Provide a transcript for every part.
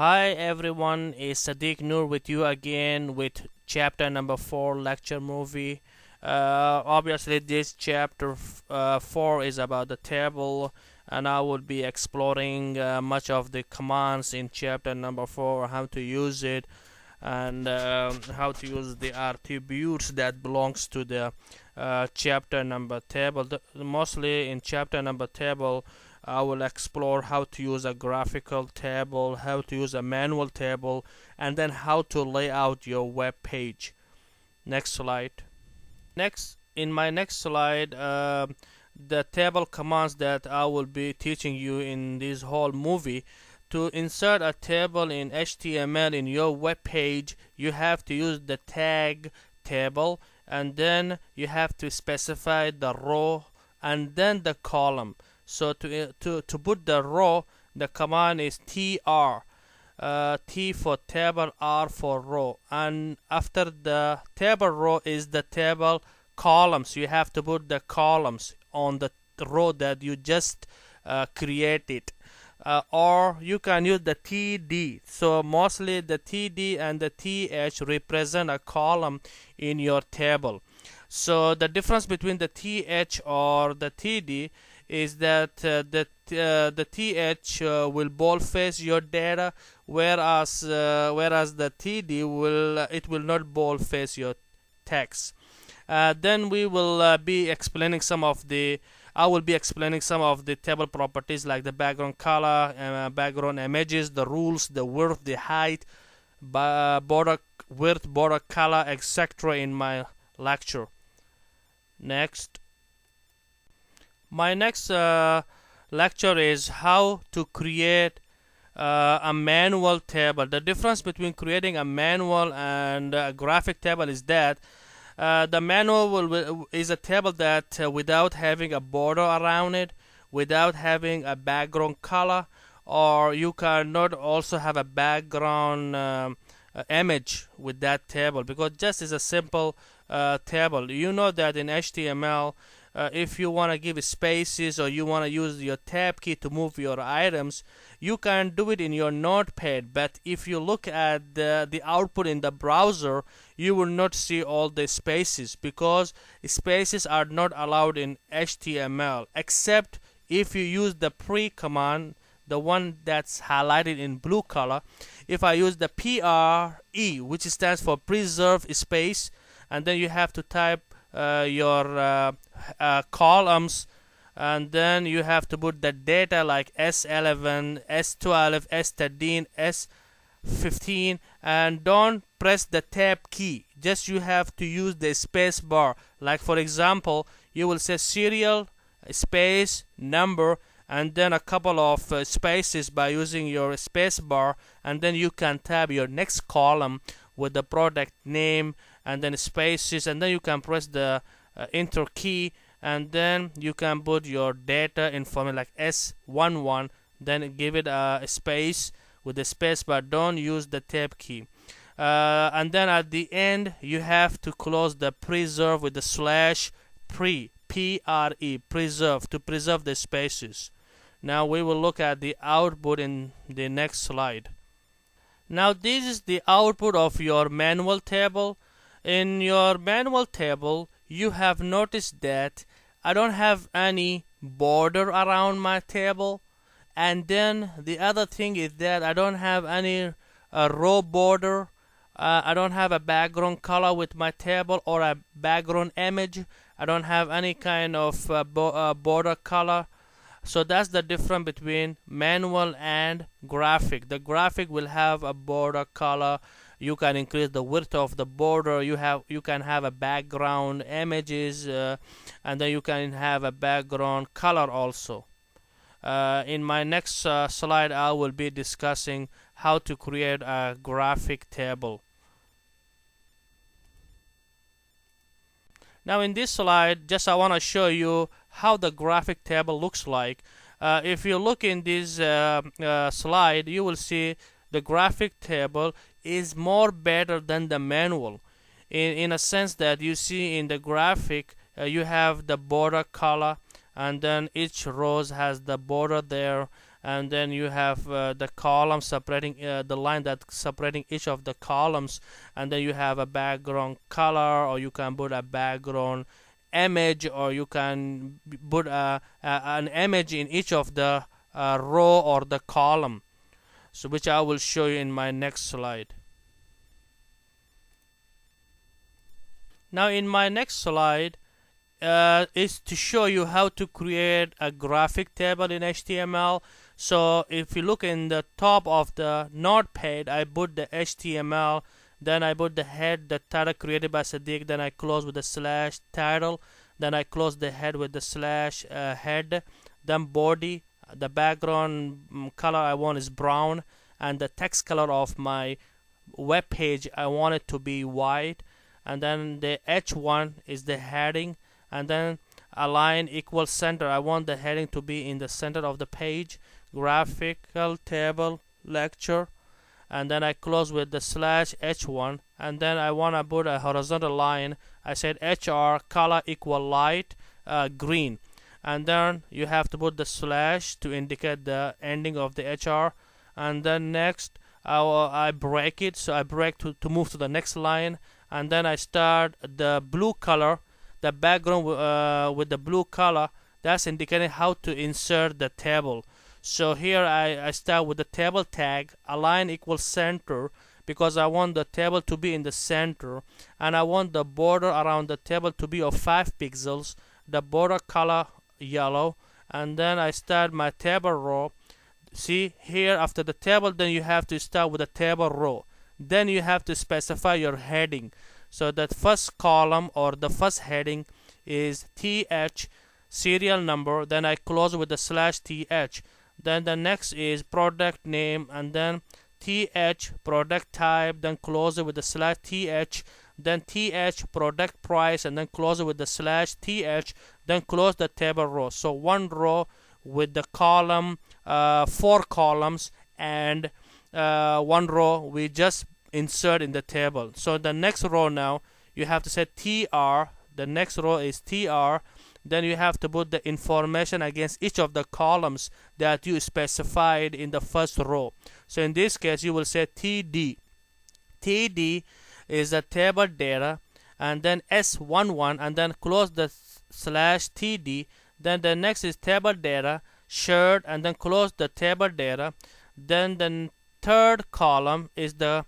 Hi everyone, it's Sadiq Noor with you again with chapter number 4 lecture movie. Obviously, this chapter 4 is about the table, and I will be exploring much of the commands in chapter number 4, how to use it, and how to use the attributes that belongs to the chapter number table. Mostly in chapter number table, I will explore how to use a graphical table, how to use a manual table, and then how to lay out your web page. Next slide. In my next slide, the table commands that I will be teaching you in this whole movie. To insert a table in HTML in your web page, you have to use the tag table, and then you have to specify the row and then the column. So to put the row, the command is tr. T for table, R for row, and after the table row is the table columns. You have to put the columns on the row that you just created. Or you can use the TD. So mostly the TD and the TH represent a column in your table. So the difference between the TH or the TD is that the TH will boldface your data, whereas the TD will not boldface your text. Then we will be explaining some of the I will be explaining some of the table properties like the background color, background images, the rules, the width, the height, border width, border color, etc. in my lecture. Next. My next lecture is how to create a manual table. The difference between creating a manual and a graphic table is that the manual is a table that without having a border around it, without having a background color, or you cannot also have a background image with that table, because just is a simple table. You know that in HTML, if you want to give spaces or you want to use your tab key to move your items, you can do it in your notepad. But if you look at the output in the browser, you will not see all the spaces, because spaces are not allowed in HTML except if you use the pre command, the one that's highlighted in blue color. If I use the PRE, which stands for preserve space, and then you have to type your columns, and then you have to put the data like S11, S12, S13, S15, and don't press the tab key. Just you have to use the space bar. Like for example, you will say serial space number and then a couple of spaces by using your space bar, and then you can tab your next column with the product name and then spaces, and then you can press the enter key, and then you can put your data in format like S11, then give it a space with the space bar. Don't use the tab key. And then at the end you have to close the preserve with the slash pre preserve, to preserve the spaces. Now we will look at the output in the next slide. Now this is the output of your manual table. In your manual table, you have noticed that I don't have any border around my table, and then the other thing is that I don't have any row border. I don't have a background color with my table or a background image. I don't have any kind of border color. So that's the difference between manual and graphic. The graphic will have a border color. You can increase the width of the border. You can have a background images, and then you can have a background color also. In my next slide, I will be discussing how to create a graphic table. Now in this slide, just I want to show you how the graphic table looks like. If you look in this slide, you will see the graphic table is more better than the manual, in a sense that you see in the graphic you have the border color, and then each rows has the border there, and then you have the column separating the line that separating each of the columns, and then you have a background color, or you can put a background image, or you can put an image in each of the row or the column, so which I will show you in my next slide. Now in my next slide is to show you how to create a graphic table in HTML. So if you look in the top of the node page, I put the HTML, then I put the head, the title created by Sadiq, then I close with the slash title, then I close the head with the slash head, then body, the background color I want is brown, and the text color of my web page I want it to be white, and then the H1 is the heading, and then align equal center, I want the heading to be in the center of the page, graphical table lecture, and then I close with the slash H1, and then I want to put a horizontal line. I said HR color equal light green, and then you have to put the slash to indicate the ending of the HR, and then next I break it, so I break to move to the next line, and then I start the blue color, the background with the blue color, that's indicating how to insert the table. So here I start with the table tag, align equal center, because I want the table to be in the center, and I want the border around the table to be of 5 pixels, the border color yellow, and then I start my table row. See here, after the table, then you have to start with the table row, then you have to specify your heading. So that first column or the first heading is TH serial number, then I close with the slash TH, then the next is product name, and then TH product type, then close it with the slash TH, then TH product price, and then close it with the slash TH, then close the table row. So one row with the column, 4 columns, and one row we just insert in the table. So the next row now you have to set TR, the next row is TR, then you have to put the information against each of the columns that you specified in the first row. So in this case you will say TD. TD is the table data, and then S11, and then close the slash TD, then the next is table data shirt, and then close the table data, then the third column is the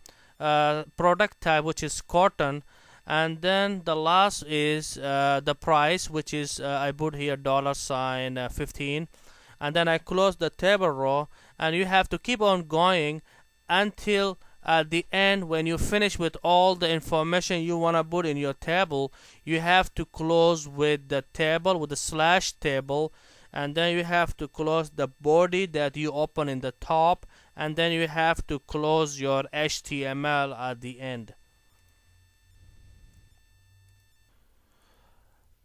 product type, which is cotton, and then the last is the price, which is I put here $15, and then I close the table row, and you have to keep on going until at the end, when you finish with all the information you want to put in your table, you have to close with the table, with the slash table, and then you have to close the body that you open in the top, and then you have to close your HTML at the end.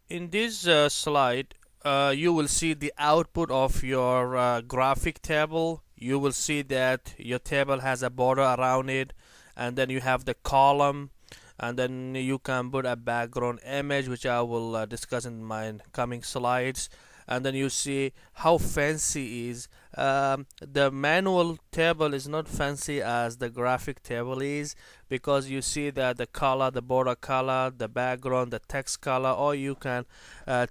In this slide, you will see the output of your graphic table. You will see that your table has a border around it, and then you have the column, and then you can put a background image, which I will discuss in my coming slides. And then you see how fancy is the manual table is not fancy as the graphic table is, because you see that the color, the border color, the background, the text color, or you can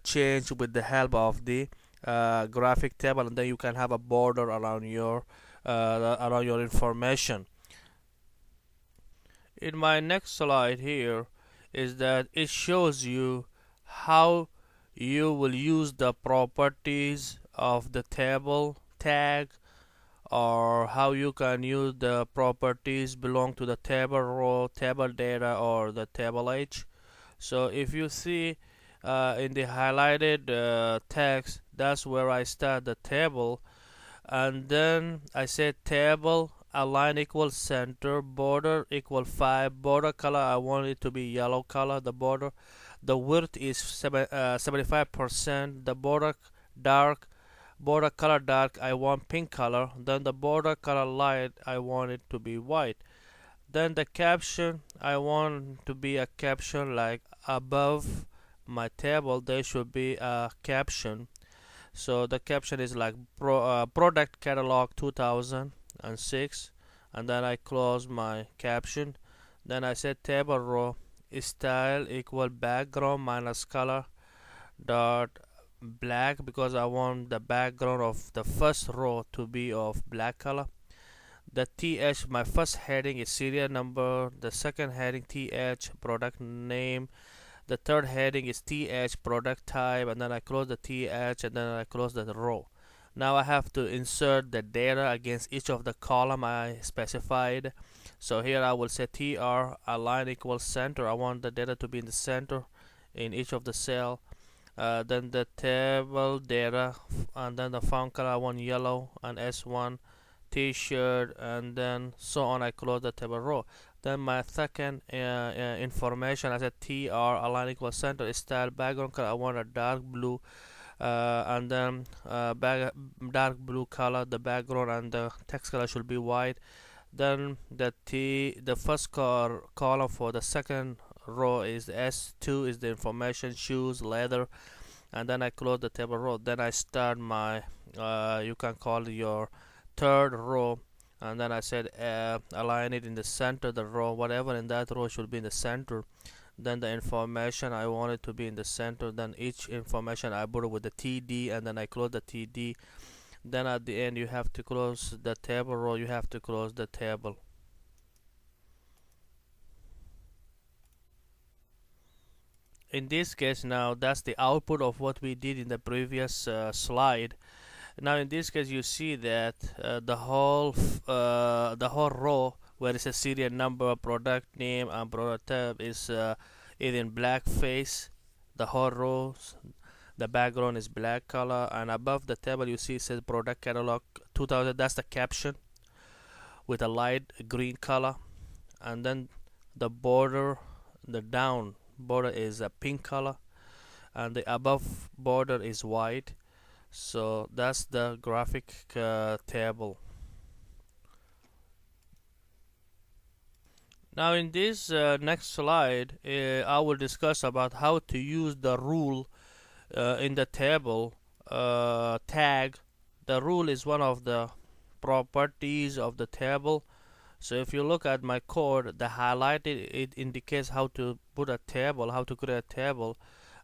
change with the help of the graphic table, and then you can have a border around your information. In my next slide here is that it shows you how you will use the properties of the table tag, or how you can use the properties belong to the table row, table data, or the table H. So if you see in the highlighted text, that's where I start the table, and then I say table align equal center, border equal 5, border color I want it to be yellow color, the border, the width is 75%, the border color dark I want pink color, then the border color light I want it to be white, then the caption I want to be a caption like above my table there should be a caption. So the caption is like product catalog 2006, and then I close my caption. Then I said table row style equal background minus color dot black, because I want the background of the first row to be of black color. The th, my first heading is serial number, the second heading th product name, the third heading is th product type, and then I close the th, and then I close the row. Now I have to insert the data against each of the column I specified. So here I will say tr align equals center. I want the data to be in the center in each of the cell. Then the table data, and then the font color I want yellow, and s1 t-shirt, and then so on. I close the table row. Then my second information, I said tr align equals center style background color I want a dark blue, and then dark blue color the background, and the text color should be white. Then the first column for the second row is s2 is the information shoes leather, and then I close the table row. Then I start my you can call it your third row, and then I said align it in the center the row, whatever in that row should be in the center. Then the information I want it to be in the center. Then each information I put it with the td, and then I close the td. Then at the end you have to close the table row, you have to close the table. In this case, now that's the output of what we did in the previous slide. Now in this case you see that the whole row where it's a serial number, product name, and product tab is in black face. The whole rows, the background is black color, and above the table you see it says product catalog 2000. That's the caption with a light green color, and then the border, the down border is a pink color, and the above border is white. So that's the graphic table. Now in this next slide I will discuss about how to use the rule in the table tag. The rule is one of the properties of the table. So if you look at my code, the highlighted, it indicates how to put a table, how to create a table.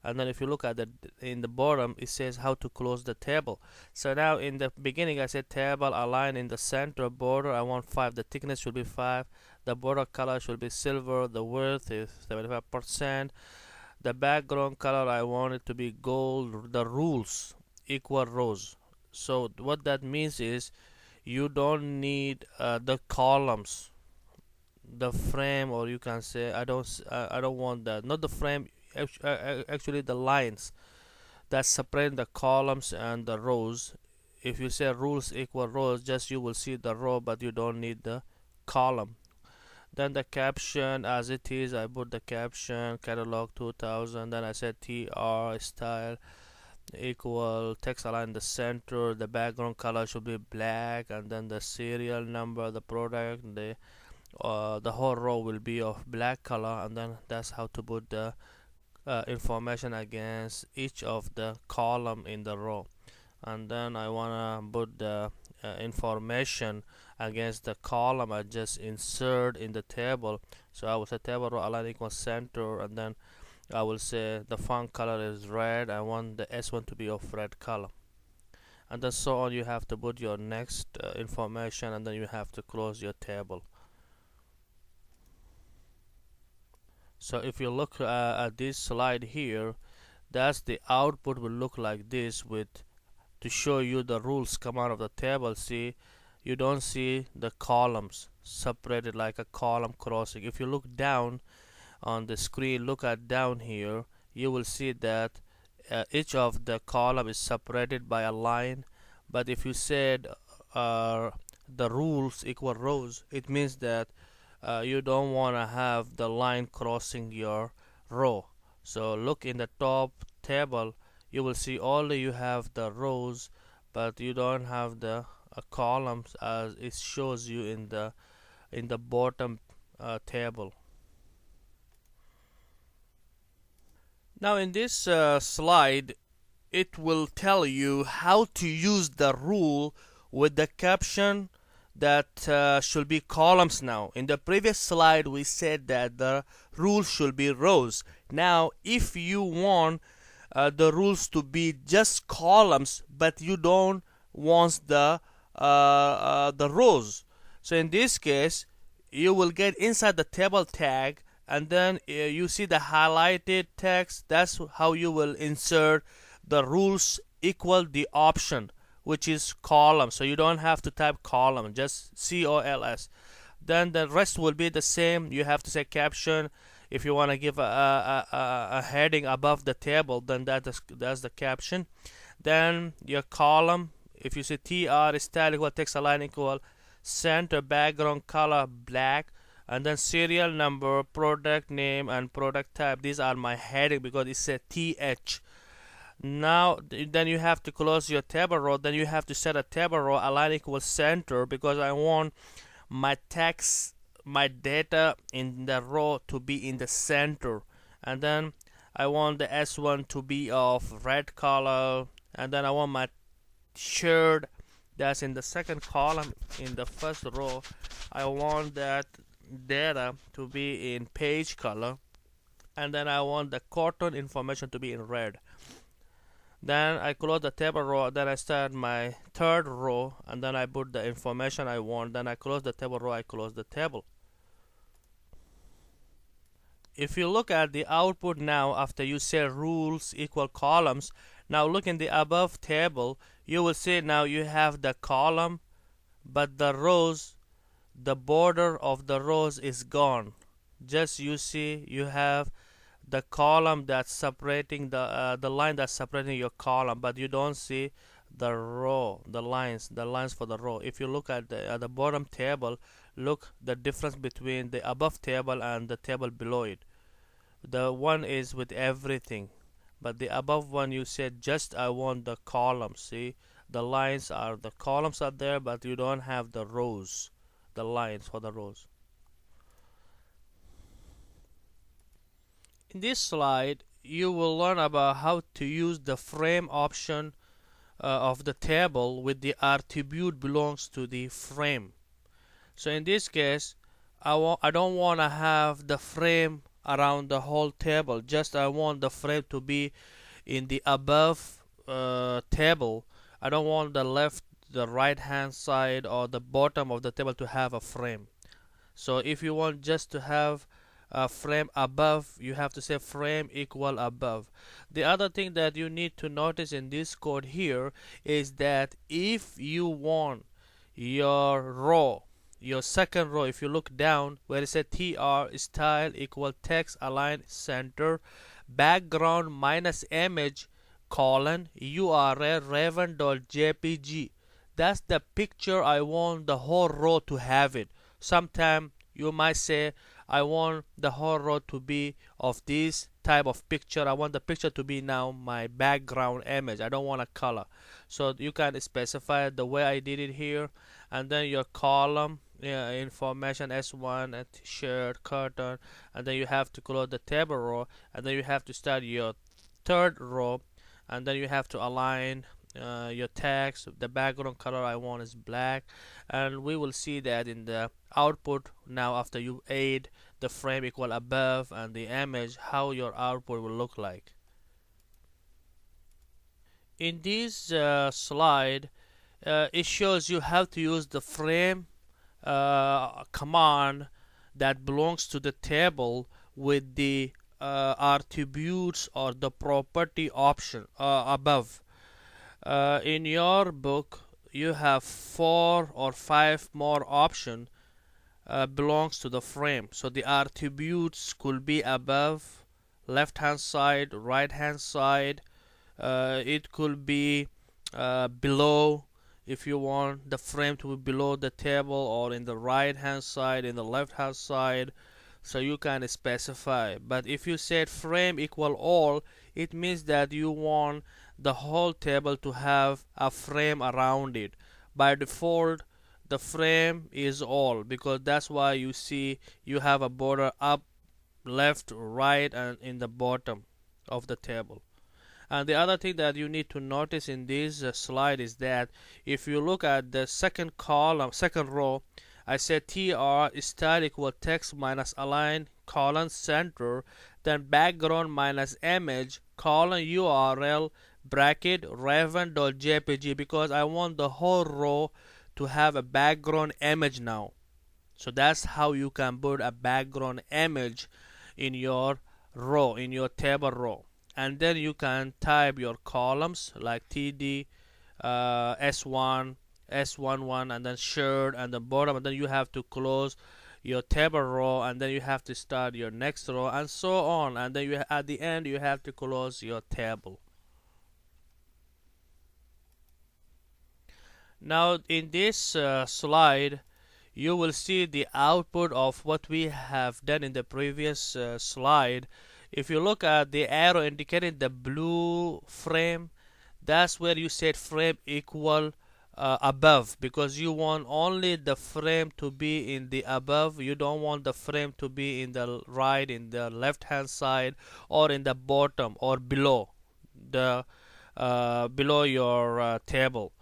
And then if you look at the in the bottom, it says how to close the table. So now in the beginning I said table align in the center border I want 5, the thickness should be 5, the border color should be silver, the width is 75%, the background color I want it to be gold, the rules equal rows. So what that means is you don't need the columns, the frame, or you can say I don't want that, not the frame, actually the lines that separate the columns and the rows. If you say rules equal rows, just you will see the row, but you don't need the column. Then the caption as it is, I put the caption catalog 2000. Then I said tr style equal text align in the center, the background color should be black, and then the serial number, the product, the whole row will be of black color. And then that's how to put the information against each of the column in the row. And then I wanna put the information against the column I just insert in the table. So I will say table row align equals center, and then I will say the font color is red. I want the S1 to be of red color, and then so on. You have to put your next information, and then you have to close your table. So if you look at this slide here, that's the output will look like this, with to show you the rules come out of the table. See, you don't see the columns separated like a column crossing. If you look down on the screen, look at down here, you will see that each of the column is separated by a line. But if you said the rules equal rows, it means that you don't want to have the line crossing your row. So look in the top table, you will see only you have the rows, but you don't have the columns as it shows you in the bottom table. Now in this slide, it will tell you how to use the rule with the caption that should be columns now. In the previous slide, we said that the rule should be rows. Now, if you want the rules to be just columns, but you don't want the rows, so in this case, you will get inside the table tag, and then you see the highlighted text. That's how you will insert the rules equal the option, which is column. So you don't have to type column, just COLS. Then the rest will be the same. You have to say caption. If you want to give a heading above the table, then that's the caption. Then your column, if you say TR style equal text align equal center background color black, and then serial number, product name, and product type. These are my heading because it said TH. Now then you have to close your table row. Then you have to set a table row align equal center, because I want my text, my data in the row to be in the center. And then I want the S1 to be of red color, and then I want my shared, that's in the second column in the first row, I want that data to be in page color, and then I want the cotton information to be in red. Then I close the table row, then I start my third row, and then I put the information I want. Then I close the table row, I close the table. If you look at the output now, after you say rules equal columns, now look in the above table, you will see now you have the column, but the rows, the border of the rows is gone. Just you see you have the column that's separating the line that's separating your column, but you don't see the row, the lines for the row. If you look at the bottom table, look the difference between the above table and the table below it. The one is with everything, but the above one you said just I want the columns. See, the lines are, the columns are there, but you don't have the rows, the lines for the rows. In this slide, you will learn about how to use the frame option of the table with the attribute belongs to the frame. So in this case, I don't want to have the frame around the whole table. Just I want the frame to be in the above table. I don't want the left, the right hand side, or the bottom of the table to have a frame. So if you want just to have a frame above, you have to say frame equal above. The other thing that you need to notice in this code here is that if you want your row, your second row, if you look down where it says tr style equal text align center background minus image colon url raven.jpg, that's the picture I want the whole row to have it. Sometime you might say I want the whole row to be of this type of picture. I want the picture to be now my background image. I don't want a color. So you can specify the way I did it here. And then your column, information S1 and shared curtain, and then you have to close the table row, and then you have to start your third row, and then you have to align your text. The background color I want is black, and we will see that in the output now after you add the frame equal above and the image, how your output will look like. In this slide, it shows you how to use the frame command that belongs to the table with the attributes or the property option above. In your book you have 4 or 5 more options belongs to the frame. So the attributes could be above, left hand side, right hand side. It could be below, if you want the frame to be below the table, or in the right hand side, in the left hand side. So you can specify. But if you said frame equal all, it means that you want the whole table to have a frame around it. By default, the frame is all, because that's why you see you have a border up, left, right, and in the bottom of the table. And the other thing that you need to notice in this slide is that if you look at the second column, second row, I said tr style equal text minus align colon center, then background minus image colon url bracket raven.jpg, because I want the whole row to have a background image now. So that's how you can put a background image in your row, in your table row. And then you can type your columns like td s1 s11 and then shared and the bottom, and then you have to close your table row, and then you have to start your next row and so on, and then at the end you have to close your table. Now in this slide you will see the output of what we have done in the previous slide. If you look at the arrow indicating the blue frame, that's where you set frame equal above, because you want only the frame to be in the above. You don't want the frame to be in the right, in the left hand side, or in the bottom or below the below your table.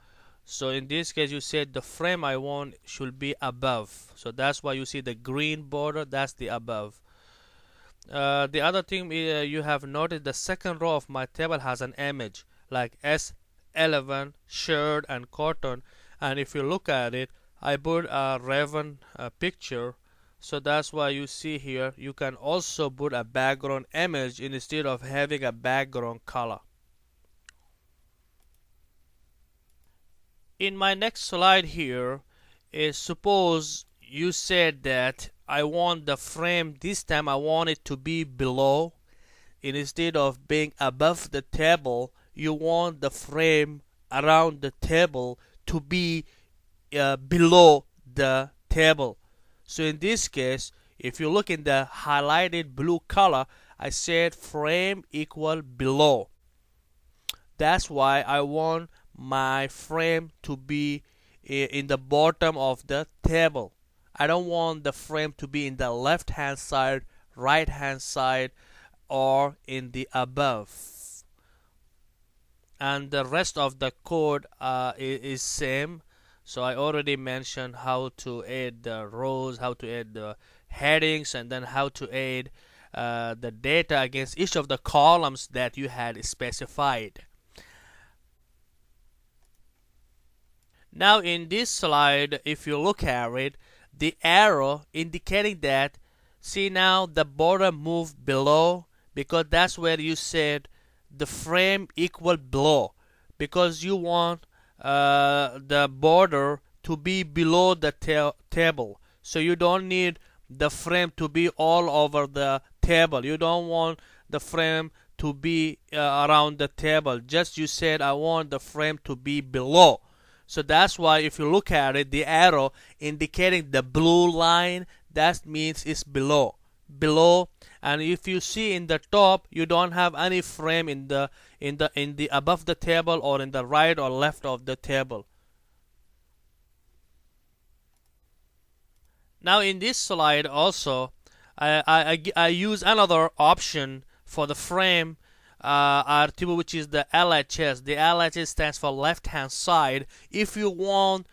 So in this case you said the frame I want should be above, so that's why you see the green border, that's the above. The other thing you have noticed, the second row of my table has an image like S11 shirt and cotton, and if you look at it, I put a raven picture, so that's why you see here you can also put a background image instead of having a background color. In my next slide here is, suppose you said that I want the frame, this time I want it to be below. Instead of being above the table, you want the frame around the table to be below the table. So in this case, if you look in the highlighted blue color, I said frame equal below. That's why I want my frame to be in the bottom of the table. I don't want the frame to be in the left hand side, right hand side, or in the above. And the rest of the code is same. So I already mentioned how to add the rows, how to add the headings, and then how to add the data against each of the columns that you had specified. Now in this slide, if you look at it, the arrow indicating that, see now the border moved below, because that's where you said the frame equal below, because you want the border to be below the table. So you don't need the frame to be all over the table. You don't want the frame to be around the table. Just you said I want the frame to be below. So that's why if you look at it, the arrow indicating the blue line, that means it's below. And if you see in the top, you don't have any frame in the above the table or in the right or left of the table. Now in this slide also, I use another option for the frame RTB, which is the LHS. The LHS stands for left hand side. If you want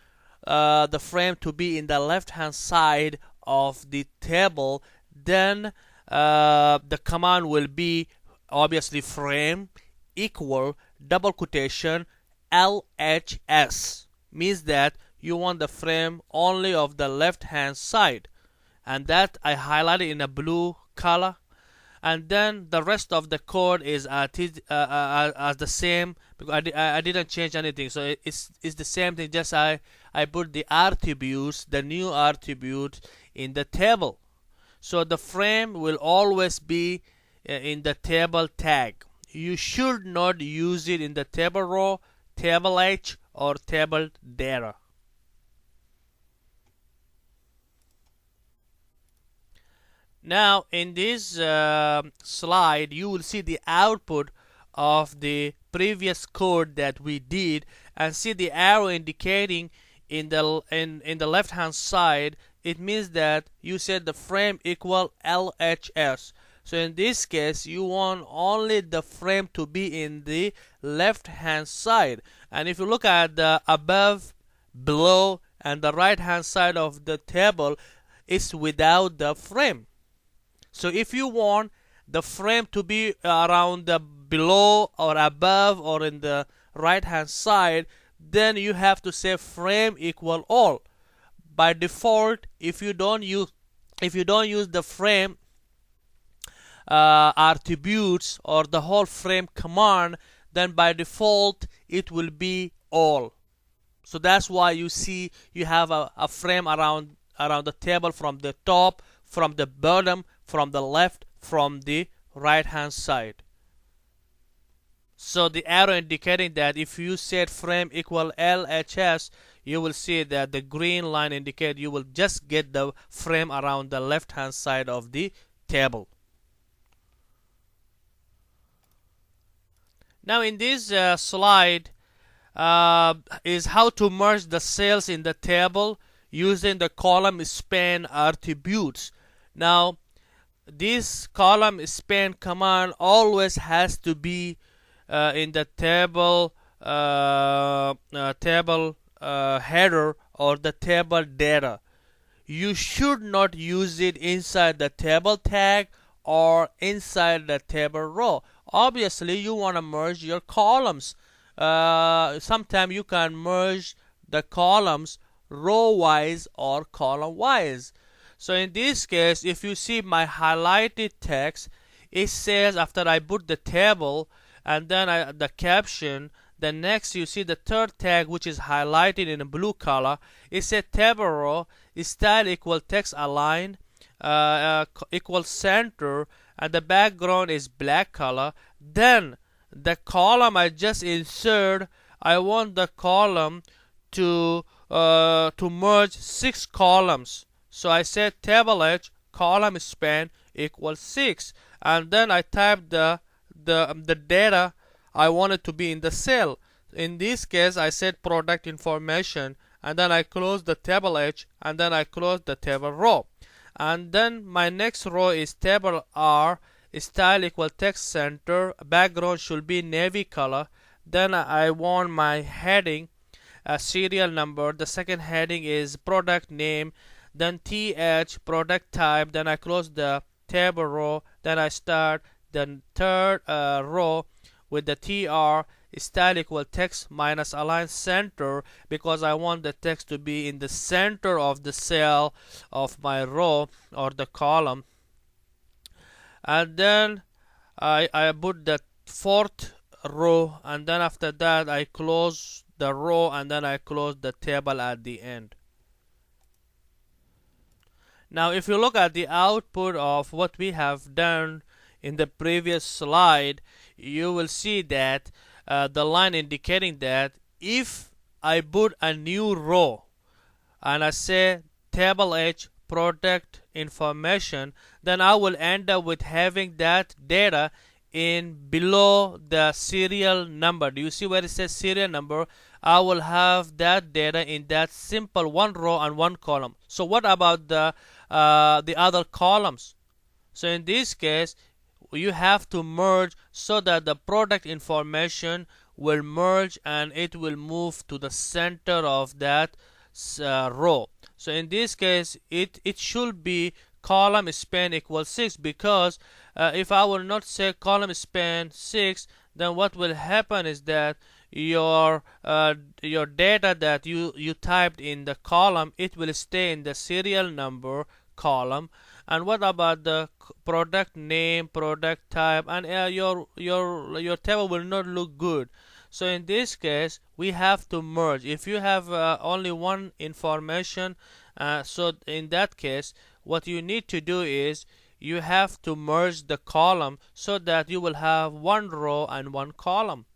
the frame to be in the left hand side of the table, then the command will be obviously frame equal double quotation LHS, means that you want the frame only of the left hand side, and that I highlighted in a blue color. And then the rest of the code is as the same, because I didn't change anything, so it's the same thing, just I put the attributes, the new attribute in the table. So the frame will always be in the table tag. You should not use it in the table row, table H, or table data. Now in this slide you will see the output of the previous code that we did, and see the arrow indicating in the left hand side. It means that you said the frame equal LHS. So in this case, you want only the frame to be in the left hand side. And if you look at the above, below, and the right hand side of the table, it's without the frame. So if you want the frame to be around the below or above or in the right hand side, then you have to say frame equal all. By default, if you don't use the frame attributes or the whole frame command, then by default it will be all. So that's why you see you have a frame around the table from the top, from the bottom, from the left, from the right hand side. So the arrow indicating that if you set frame equal LHS, you will see that the green line indicate you will just get the frame around the left hand side of the table. Now in this slide is how to merge the cells in the table using the column span attributes. Now this column span command always has to be in the table header or the table data. You should not use it inside the table tag or inside the table row. Obviously you want to merge your columns. Sometimes you can merge the columns row wise or column wise. So in this case, if you see my highlighted text, it says after I put the table and then the caption, then next you see the third tag which is highlighted in a blue color. It says table row style equal text align equal center, and the background is black color. Then the column I just insert, I want the column to merge 6 columns. So I said table H column span equals 6, and then I type the data I want it to be in the cell. In this case, I said product information, and then I close the table H, and then I close the table row. And then my next row is table R style equal text center, background should be navy color. Then I want my heading serial number. The second heading is product name, then TH product type. Then I close the table row. Then I start the third row with the TR style equal text minus align center, because I want the text to be in the center of the cell of my row or the column. And then I put the fourth row, and then after that I close the row, and then I close the table at the end. Now if you look at the output of what we have done in the previous slide, you will see that the line indicating that if I put a new row and I say table H product information, then I will end up with having that data in below the serial number. Do you see where it says serial number? I will have that data in that simple one row and one column. So what about the other columns? So in this case, you have to merge so that the product information will merge and it will move to the center of that row. So in this case, it should be column span equals 6, because if I will not say column span 6, then what will happen is that your data that you typed in the column, it will stay in the serial number column. And what about the product name, product type, and your table will not look good. So in this case, we have to merge. If you have only one information, so in that case, what you need to do is you have to merge the column so that you will have one row and one column.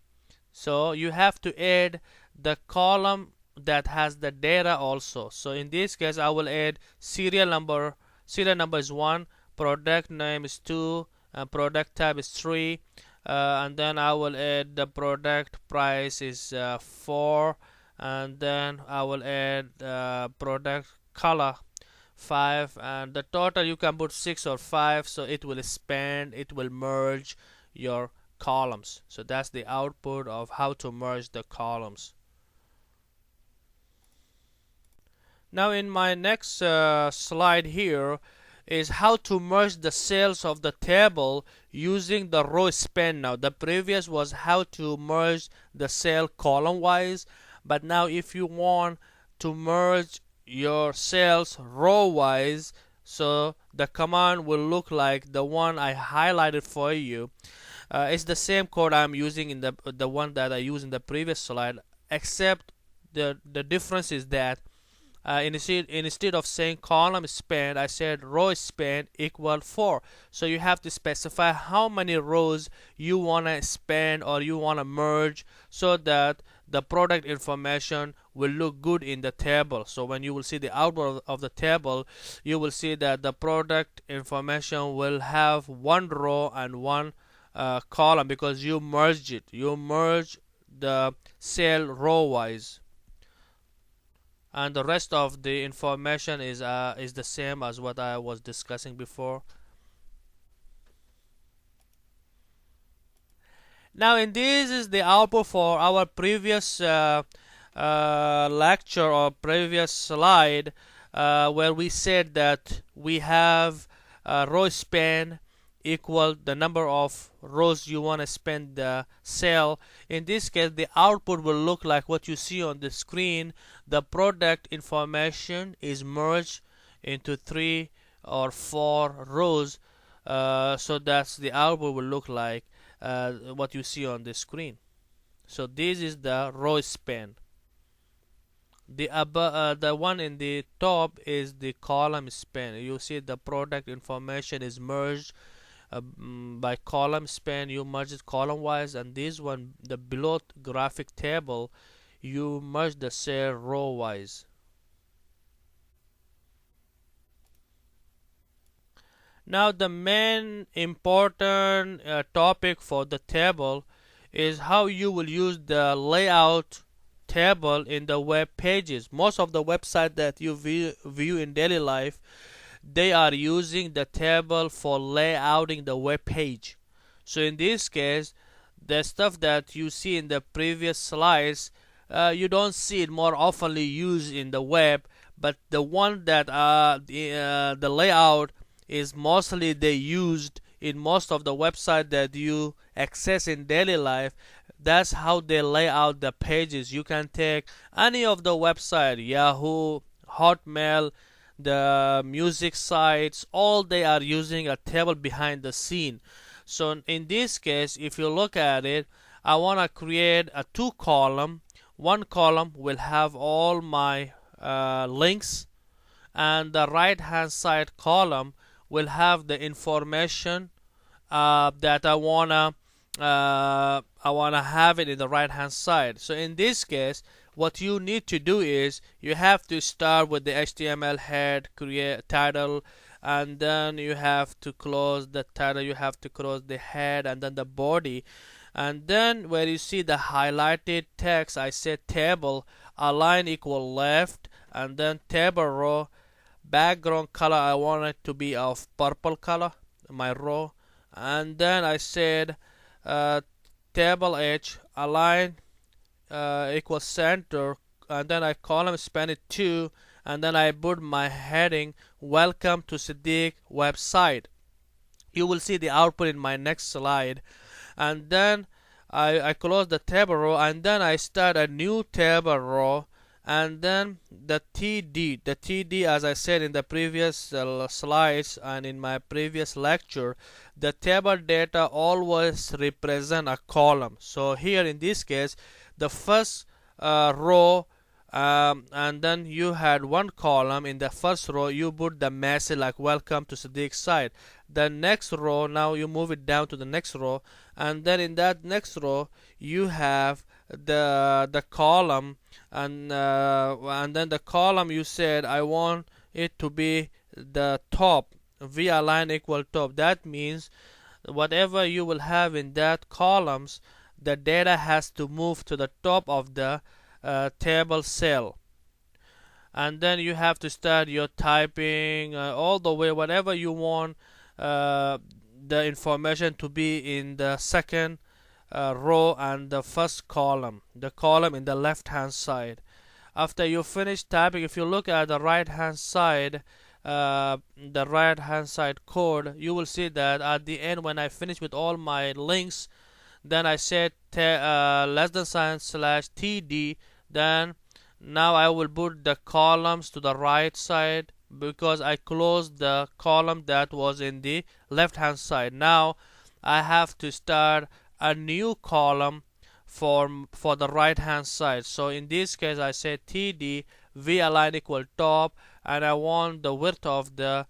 So you have to add the column that has the data also. So in this case, I will add serial number. Serial number is 1, product name is 2, and product type is 3, and then I will add the product price is 4, and then I will add product color, 5, and the total you can put 6 or 5, so it will expand, it will merge your columns. So that's the output of how to merge the columns. Now in my next slide here is how to merge the cells of the table using the row span. Now the previous was how to merge the cell column wise, but now if you want to merge your cells row wise, so the command will look like the one I highlighted for you. It's the same code I'm using in the one that I used in the previous slide, except the difference is that instead of saying column span, I said row span equal 4. So you have to specify how many rows you want to span or you want to merge, so that the product information will look good in the table. So when you will see the output of the table, you will see that the product information will have one row and one column, because you merged it. You merge the cell row wise, and the rest of the information is the same as what I was discussing before. Now in this is the output for our previous lecture or previous slide, where we said that we have row span equal the number of rows you want to span the cell. In this case, the output will look like what you see on the screen. The product information is merged into 3 or 4 rows, so that's the output will look like what you see on the screen. So this is the row span. The one in the top is the column span. You see the product information is merged by column span. You merge it column wise, and this one, the below graphic table, you merge the cell row wise. Now the main important topic for the table is how you will use the layout table in the web pages. Most of the websites that you view in daily life, they are using the table for layouting the web page. So in this case, the stuff that you see in the previous slides, you don't see it more oftenly used in the web, but the one that the layout is mostly they used in most of the website that you access in daily life. That's how they lay out the pages. You can take any of the website, Yahoo, Hotmail, the music sites, all they are using a table behind the scene. So in this case, if you look at it, I want to create a 2 column. One column will have all my links, and the right hand side column will have the information that I wanna have it in the right hand side. So in this case, what you need to do is you have to start with the HTML head, create title, and then you have to close the title, you have to close the head, and then the body, and then where you see the highlighted text, I said table align equal left, and then table row background color, I want it to be of purple color, my row, and then I said table H align equal center, and then I column span it 2, and then I put my heading welcome to Siddiq website. You will see the output in my next slide. And then I close the table row, and then I start a new table row, and then the TD, as I said in the previous slides and in my previous lecture, the table data always represent a column. So here in this case, the first row, and then you had one column. In the first row you put the message like welcome to Sadiq's site. The next row, now you move it down to the next row, and then in that next row you have the column, and then the column you said I want it to be the top, v align equal top. That means whatever you will have in that columns, the data has to move to the top of the table cell. and then you have to start your typing all the way whatever you want uh, the information to be in the second row and the first column, the column in the left hand side. After you finish typing, if you look at the right hand side, code, you will see that at the end when I finish with all my links, then I said less than sign slash td. Then now I will put the columns to the right side because I closed the column that was in the left hand side. Now I have to start a new column for the right hand side. So in this case I say td v align equal top, and I want the width of the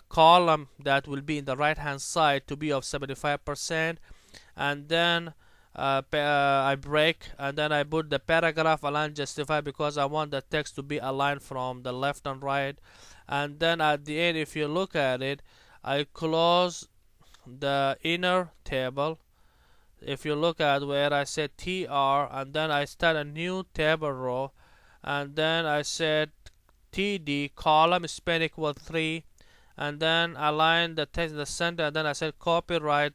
column that will be in the right hand side to be of 75%, and then I break, and then I put the paragraph align justify because I want the text to be aligned from the left and right. And then at the end, if you look at it, I close the inner table. If you look at where I said tr, and then I start a new table row, and then I said td column span equal 3, and then align the text in the center, and then I said copyright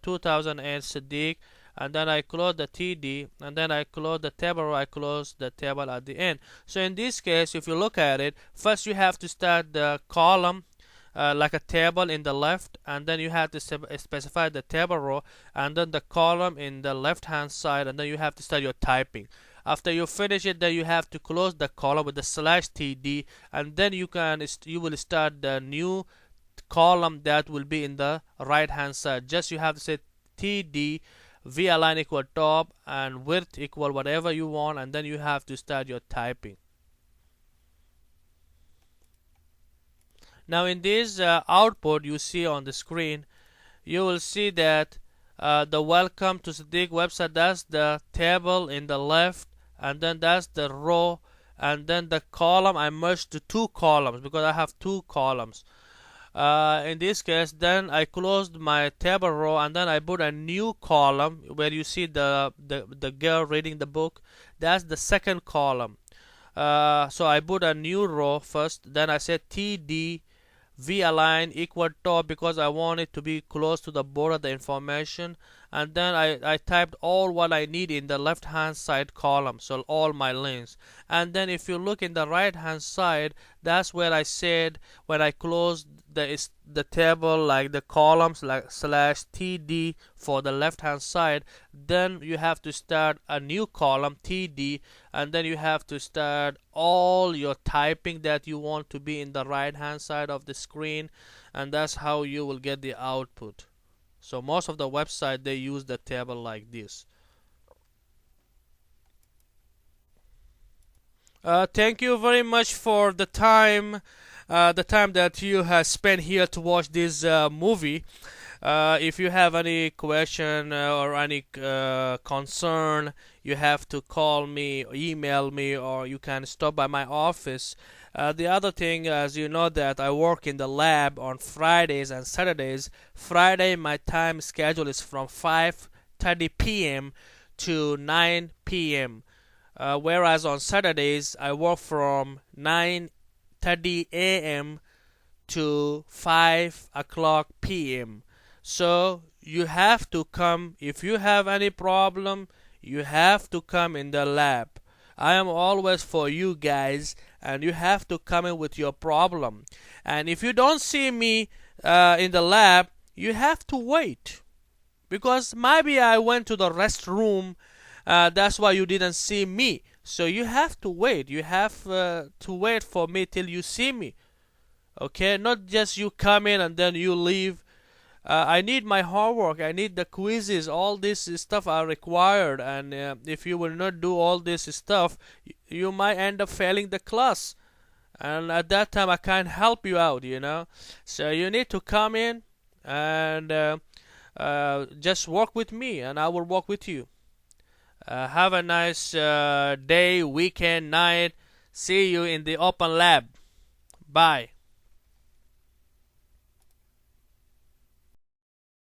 2008 Sadiq, and then I close the td, and then I close the table row, I close the table at the end. So in this case, if you look at it, first you have to start the column like a table in the left, and then you have to specify the table row and then the column in the left hand side, and then you have to start your typing. After you finish it, then you have to close the column with the slash td, and then you will start the new column that will be in the right hand side. Just you have to say td v align equal top and width equal whatever you want, and then you have to start your typing. Now in this output you see on the screen, you will see that the welcome to Sadiq website, that's the table in the left, and then that's the row, and then the column I merged to two columns because I have two columns. In this case, then I closed my table row, and then I put a new column where you see the girl reading the book. That's the second column. So I put a new row first, then I said td v align equal top because I want it to be close to the border of the information, and then I typed all what I need in the left hand side column, so all my links. And then if you look in the right hand side, that's where I said when I closed the table, like the columns like slash td for the left hand side, then you have to start a new column td, and then you have to start all your typing that you want to be in the right hand side of the screen, and that's how you will get the output. So most of the website they use the table like this. Thank you very much for the time that you have spent here to watch this movie. If you have any question or any concern, you have to call me, email me, or you can stop by my office. The other thing, as you know, that I work in the lab on Fridays and Saturdays. Friday my time schedule is from 5:30 p.m. to 9 p.m. Whereas on Saturdays I work from 9:30 a.m. to 5 o'clock p.m. So you have to come. If you have any problem, you have to come in the lab. I am always for you guys, and you have to come in with your problem. And if you don't see me in the lab, you have to wait, because maybe I went to the restroom. That's why you didn't see me. So you have to wait. You have to wait for me till you see me. Okay, not just you come in and then you leave. I need my homework. I need the quizzes. All this stuff are required, and if you will not do all this stuff, you might end up failing the class. And at that time, I can't help you out. So you need to come in and just work with me, and I will work with you. Have a nice day, weekend, night. See you in the open lab. Bye.